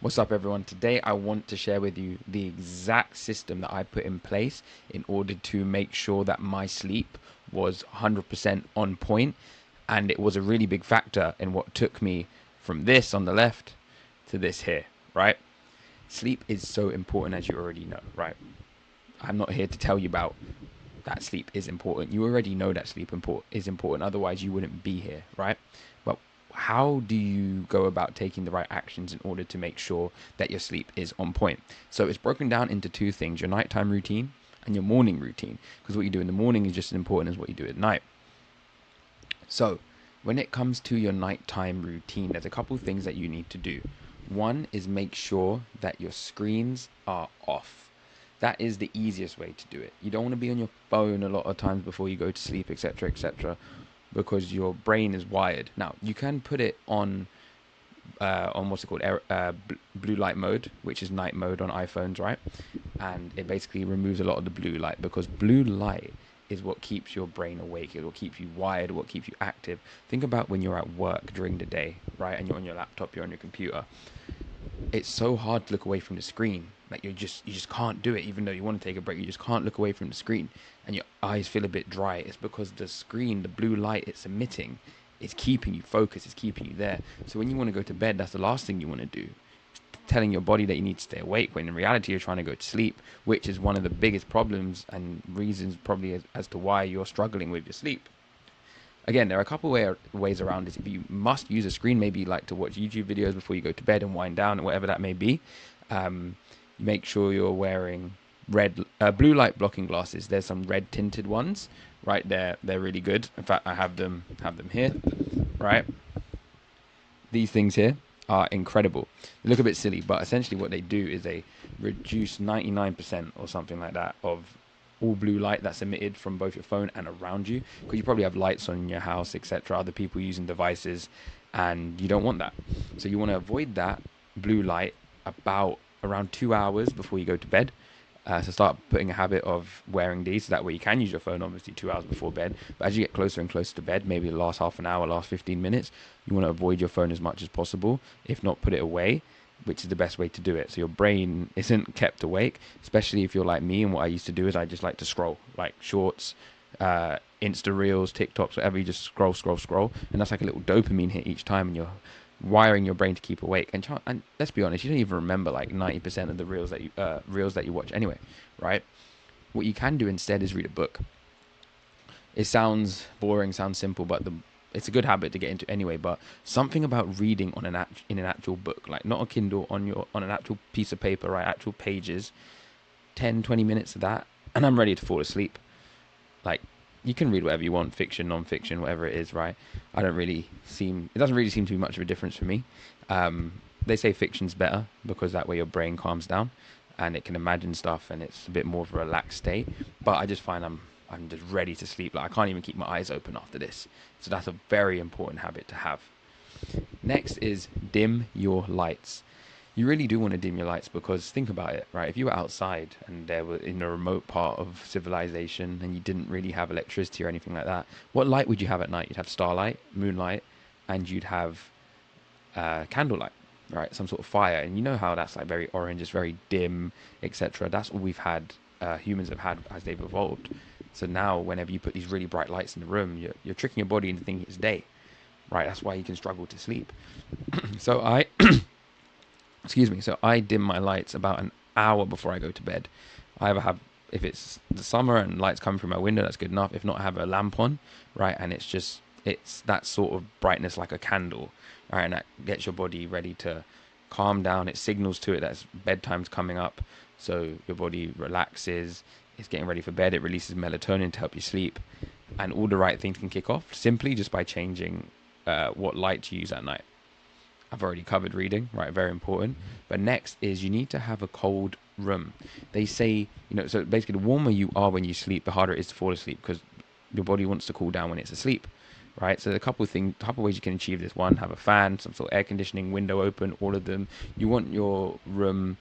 What's up, everyone? Today I want to share with you the exact system that I put in place in order to make sure that my sleep was 100% on point, and it was a really big factor in what took me from this on the left to this here, right? Sleep is so important, as you already know, right? I'm not here to tell you about that sleep is important. You already know that is important. Otherwise, you wouldn't be here, right? But how do you go about taking the right actions in order to make sure that your sleep is on point? So it's broken down into two things: your nighttime routine and your morning routine. Because what you do in the morning is just as important as what you do at night. So when it comes to your nighttime routine, there's a couple things that you need to do. One is make sure that your screens are off. That is the easiest way to do it. You don't want to be on your phone a lot of times before you go to sleep, etc., etc., because your brain is wired. Now, you can put it on what's it called, blue light mode, which is night mode on iPhones, right? And it basically removes a lot of the blue light, because blue light is what keeps your brain awake. It will keep you wired, what keeps you active. Think about when you're at work during the day, right? And you're on your laptop, you're on your computer. It's so hard to look away from the screen. Like you just can't do it. Even though you want to take a break, you just can't look away from the screen, and your eyes feel a bit dry. It's because the screen, the blue light it's emitting, is keeping you focused. It's keeping you there. So when you want to go to bed, that's the last thing you want to do. Telling your body that you need to stay awake, when in reality you're trying to go to sleep, which is one of the biggest problems and reasons probably as to why you're struggling with your sleep. Again, there are a couple ways around this. If you must use a screen, maybe you like to watch YouTube videos before you go to bed and wind down, or whatever that may be. Make sure you're wearing blue light blocking glasses. There's some red tinted ones right there. They're really good. In fact, I have them here, right? These things here are incredible. They look a bit silly, but essentially what they do is they reduce 99% or something like that of all blue light that's emitted from both your phone and around you, because you probably have lights on in your house, etc., other people using devices, and you don't want that. So you want to avoid that blue light about around 2 hours before you go to bed. So start putting a habit of wearing these, so that way you can use your phone obviously 2 hours before bed. But as you get closer and closer to bed, maybe the last half an hour, last 15 minutes, you want to avoid your phone as much as possible. If not, put it away, which is the best way to do it. So your brain isn't kept awake, especially if you're like me. And what I used to do is I just like to scroll, like shorts, Insta reels, TikToks, whatever. You just scroll, scroll, scroll, and that's like a little dopamine hit each time, and you're wiring your brain to keep awake. And let's be honest, you don't even remember like 90% of the reels that you watch anyway, right? What you can do instead is read a book. It sounds boring, sounds simple, but it's a good habit to get into anyway. But something about reading in an actual book, like not a Kindle, on an actual piece of paper, right? Actual pages, 10-20 minutes of that, and I'm ready to fall asleep. Like, you can read whatever you want, fiction, non-fiction, whatever it is, right? It doesn't really seem to be much of a difference for me. They say fiction's better because that way your brain calms down and it can imagine stuff, and it's a bit more of a relaxed state. But I just find I'm just ready to sleep. Like, I can't even keep my eyes open after this. So that's a very important habit to have. Next is dim your lights. You really do want to dim your lights, because think about it, right? If you were outside and there were in a remote part of civilization and you didn't really have electricity or anything like that, what light would you have at night? You'd have starlight, moonlight, and you'd have candlelight, right? Some sort of fire. And you know how that's like very orange, it's very dim, etc. That's all we've had, humans have had as they've evolved. So now whenever you put these really bright lights in the room, you're tricking your body into thinking it's day, right? That's why you can struggle to sleep. So excuse me. So I dim my lights about an hour before I go to bed. I either have, if it's the summer and lights come through my window, that's good enough. If not, I have a lamp on, right? And it's that sort of brightness, like a candle, right? And that gets your body ready to calm down. It signals to it that bedtime's coming up. So your body relaxes. It's getting ready for bed. It releases melatonin to help you sleep. And all the right things can kick off simply just by changing what light you use at night. I've already covered reading, right? Very important. But next is you need to have a cold room. They say, so basically the warmer you are when you sleep, the harder it is to fall asleep, because your body wants to cool down when it's asleep, right? So there's a couple ways you can achieve this. One, have a fan, some sort of air conditioning, window open, all of them. You want your room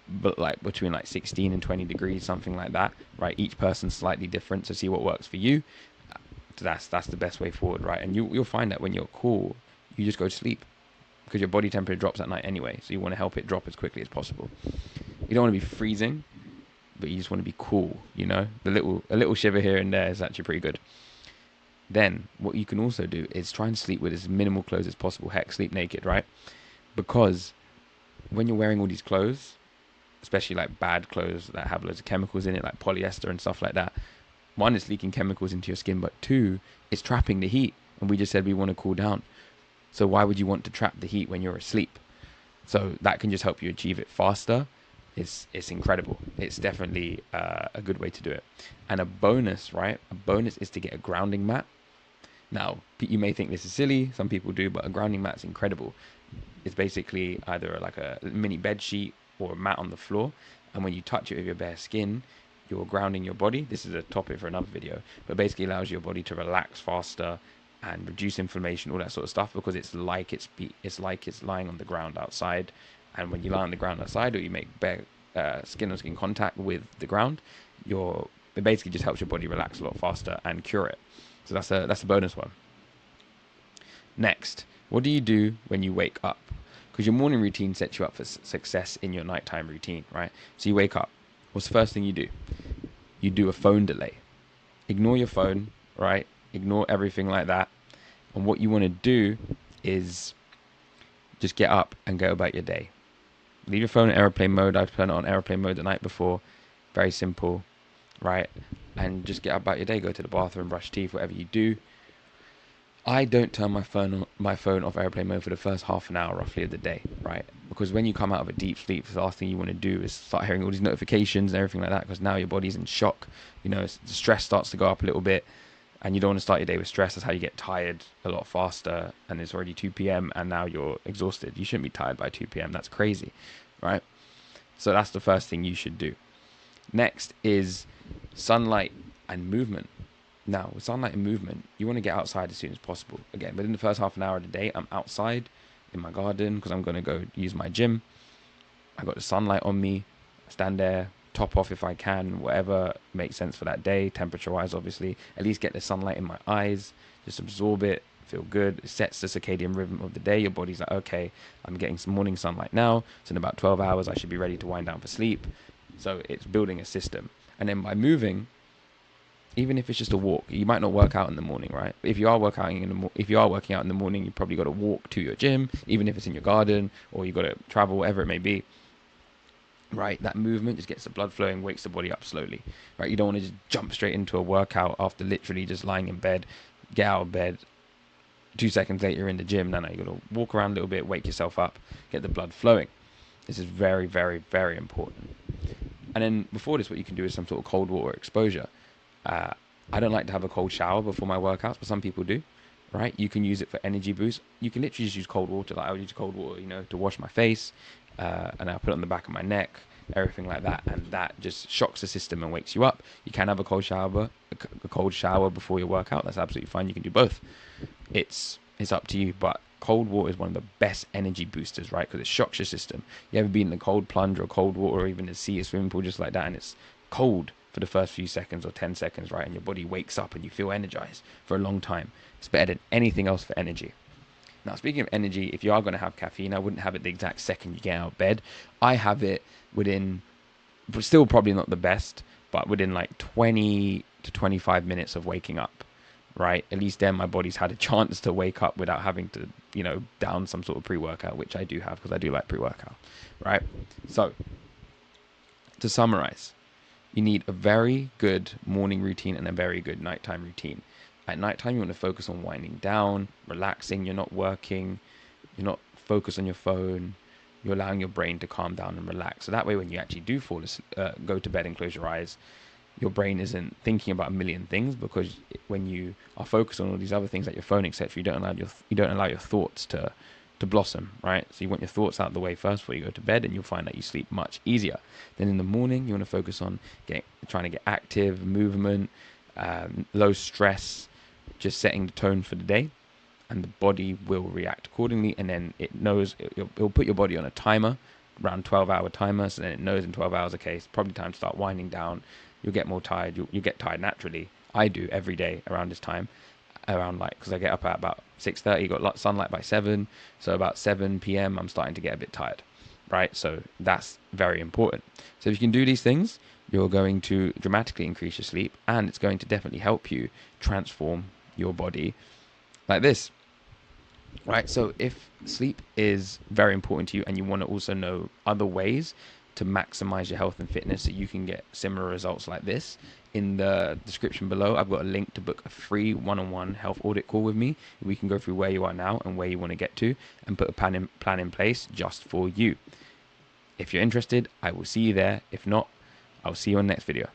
but like between like 16 and 20 degrees, something like that, right? Each person's slightly different, so see what works for you. So that's the best way forward, right? And you'll find that when you're cool, you just go to sleep because your body temperature drops at night anyway. So you want to help it drop as quickly as possible. You don't want to be freezing, but you just want to be cool. A little shiver here and there is actually pretty good. Then what you can also do is try and sleep with as minimal clothes as possible. Heck, sleep naked, right? Because when you're wearing all these clothes, especially like bad clothes that have loads of chemicals in it, like polyester and stuff like that, one, it's leaking chemicals into your skin, but two, it's trapping the heat. And we just said we want to cool down. So why would you want to trap the heat when you're asleep? So that can just help you achieve it faster. It's incredible. It's definitely a good way to do it. And a bonus, right? A bonus is to get a grounding mat. Now, you may think this is silly. Some people do, but a grounding mat's incredible. It's basically either like a mini bed sheet or a mat on the floor. And when you touch it with your bare skin, you're grounding your body. This is a topic for another video, but basically allows your body to relax faster and reduce inflammation, all that sort of stuff, because it's like it's lying on the ground outside. And when you lie on the ground outside, or you make bare skin on skin contact with the ground, it basically just helps your body relax a lot faster and cure it. So that's a bonus one. Next, what do you do when you wake up? Because your morning routine sets you up for success in your nighttime routine, right? So you wake up. What's the first thing you do? You do a phone delay. Ignore your phone, right? Ignore everything like that. And what you want to do is just get up and go about your day. Leave your phone in airplane mode. I've turned it on airplane mode the night before. Very simple, right? And just get about your day. Go to the bathroom, brush teeth, whatever you do. I don't turn my phone off airplane mode for the first half an hour roughly of the day, right? Because when you come out of a deep sleep, the last thing you want to do is start hearing all these notifications and everything like that, because now your body's in shock. The stress starts to go up a little bit, and you don't want to start your day with stress. That's how you get tired a lot faster, and it's already 2 p.m. and now you're exhausted. You shouldn't be tired by 2 p.m. That's crazy, right? So that's the first thing you should do. Next is sunlight and movement. Now, with sunlight and movement, you want to get outside as soon as possible. Again, within the first half an hour of the day, I'm outside in my garden because I'm going to go use my gym. I got the sunlight on me. I stand there, top off if I can, whatever makes sense for that day, temperature-wise, obviously. At least get the sunlight in my eyes, just absorb it, feel good. It sets the circadian rhythm of the day. Your body's like, okay, I'm getting some morning sunlight now, so in about 12 hours, I should be ready to wind down for sleep. So it's building a system. And then by moving, even if it's just a walk, you might not work out in the morning, right? If you are working out in the morning, you probably got to walk to your gym, even if it's in your garden, or you got to travel, whatever it may be. Right, that movement just gets the blood flowing, wakes the body up slowly. Right, you don't want to just jump straight into a workout after literally just lying in bed, get out of bed. 2 seconds later, you're in the gym. No, you got to walk around a little bit, wake yourself up, get the blood flowing. This is very, very, very important. And then before this, what you can do is some sort of cold water exposure. I don't like to have a cold shower before my workouts, but some people do, right? You can use it for energy boost. You can literally just use cold water. Like I would use cold water, to wash my face, and I'll put it on the back of my neck, everything like that, and that just shocks the system and wakes you up. You can have a cold shower before your workout. That's absolutely fine. You can do both. It's up to you, but cold water is one of the best energy boosters, right? Because it shocks your system. You ever been in a cold plunge or cold water, or even a sea, a swimming pool, just like that, and it's cold for the first few seconds or 10 seconds, right? And your body wakes up and you feel energized for a long time. It's better than anything else for energy. Now, speaking of energy, if you are going to have caffeine, I wouldn't have it the exact second you get out of bed. I have it within, but still probably not the best, but within like 20 to 25 minutes of waking up, right? At least then my body's had a chance to wake up without having to, down some sort of pre-workout, which I do have because I do like pre-workout, right? So, to summarize, you need a very good morning routine and a very good nighttime routine. At nighttime, you want to focus on winding down, relaxing. You're not working. You're not focused on your phone. You're allowing your brain to calm down and relax. So that way, when you actually do fall asleep, go to bed and close your eyes, your brain isn't thinking about a million things, because when you are focused on all these other things like your phone, etc., you don't allow your thoughts to blossom, right? So you want your thoughts out of the way first before you go to bed, and you'll find that you sleep much easier. Then in the morning, you want to focus on trying to get active, movement, low stress, just setting the tone for the day, and the body will react accordingly. And then it'll put your body on a timer, around 12-hour timer, so then it knows in 12 hours, okay, it's probably time to start winding down. You'll get more tired. You'll get tired naturally. I do every day around this time. around like, because I get up at about 6:30, got sunlight by 7, so about 7 p.m. I'm starting to get a bit tired, right? So that's very important. So if you can do these things, you're going to dramatically increase your sleep, and it's going to definitely help you transform your body like this, right? So if sleep is very important to you and you want to also know other ways to maximize your health and fitness so you can get similar results like this, in the description below I've got a link to book a free one-on-one health audit call with me. We can go through where you are now and where you want to get to and put a plan in place just for you. If you're interested, I will see you there. If not, I'll see you on the next video.